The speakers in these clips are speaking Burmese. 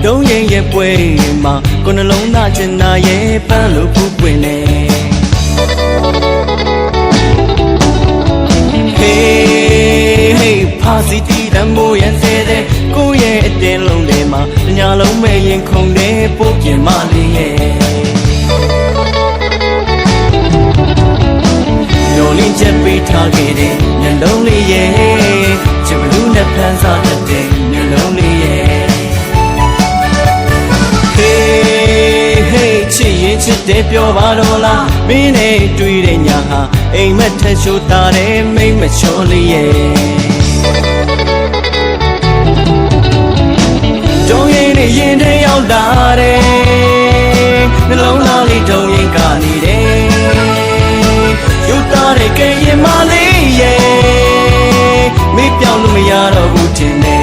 တုံးရင်ရဲ့ပွဲမှာကိုနှလုံးသားချင်တာရဲ့ပန်းလို့ဖူးပွင့်နေ Hey ဖာစီတီတမိုးရန်စေတဲ့ကိုရဲ့အတင်းလုံးထဲမှာညလုံးမဲ့ရင်ခုန်တဲ့ပို့ပြင်းမလေးရဲ့လိုလင်းချက်ပေးထားခဲ့တဲ့ညလုံးလေးရဲ့ချစ်ဘလူးနဲ့ဖန်စားတတ်တဲ့ညလုံးလေးရဲ့ Hey ချစ်ရင်ချစ်တယ်ပြောပါတော့လားမင်းနဲ့တွေ့တဲ့ညာဟာအိမ်မက်ထက်ရှိုးတာတဲ့မိမ့်မချောလေးရဲ့တုံးရင်နဲ့ရင်ထဲရောက်လာတယ်နှလုံးသားလေးတုံးရင်ကနေတယ်ယူသားတဲ့ကဲရင်မလေးရဲ့မေးပြောင်းလို့မရတော့ဘူးထင်တယ်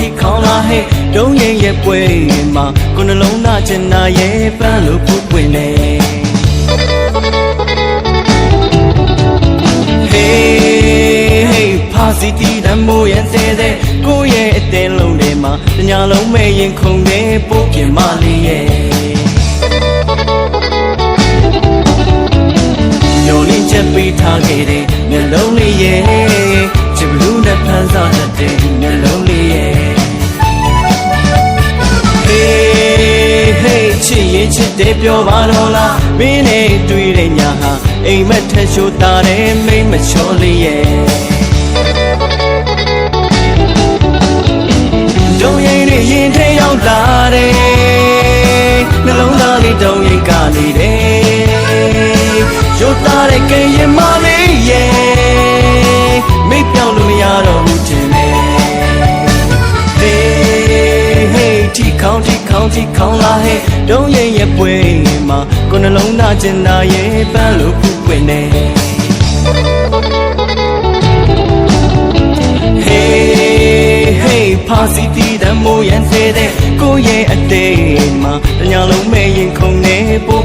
ที่ခေါင်းလာဟဲ့တုံးရင်ရဲ့ပွဲမှာကိုနှလုံးသားချင်တာရဲ့ပန်းလို့ဖူးပွင့်နေ Hey ဖာစီတီတမိုးရန်စေတဲ့ကိုရဲ့အတင်းလုံးထဲမှာညလုံးမဲ့ရင်ခုန်တဲ့ပို့ပြင်းမလေးရဲ့ညိုလင်းချက်ပေးထားခဲ့တဲ့မျက်လုံးလေးရဲ့ချစ်ဘလူးနဲ့ဖန်စားတတ်တဲ့မျက်လုံးလေးရဲ့ Hey ချစ်ရင်ချစ်တယ်ပြောပါတော့လားမင်းနဲ့တွေ့တဲ့ညာဟာအိမ်မက်ထက်ရှိုးတာတဲ့မိမ့်မချောလေးရဲ့တုံးရင်နဲ့ရင်ထဲရောက်လာတယ်နှလုံးသားလေးတုံးရင်ကလေးတယ်ရိုးသားတဲ့ကဲရင်မလေးရဲ့မိပြောင်းလို့မရတော့ဘူးထင်တယ် Hey တီခေါင်းလာဟဲ့တုံးရင်ရဲ့ပွဲမှာကိုနှလုံးသားချင်တာရဲ့ပန်းလို့ဖူးပွင့်နေ Hey ဖာစီတီတမိုးရန်စေတဲ့ကိုရဲ့အသေးမှာညလုံးမဲ့ရင်ခုန်နေပို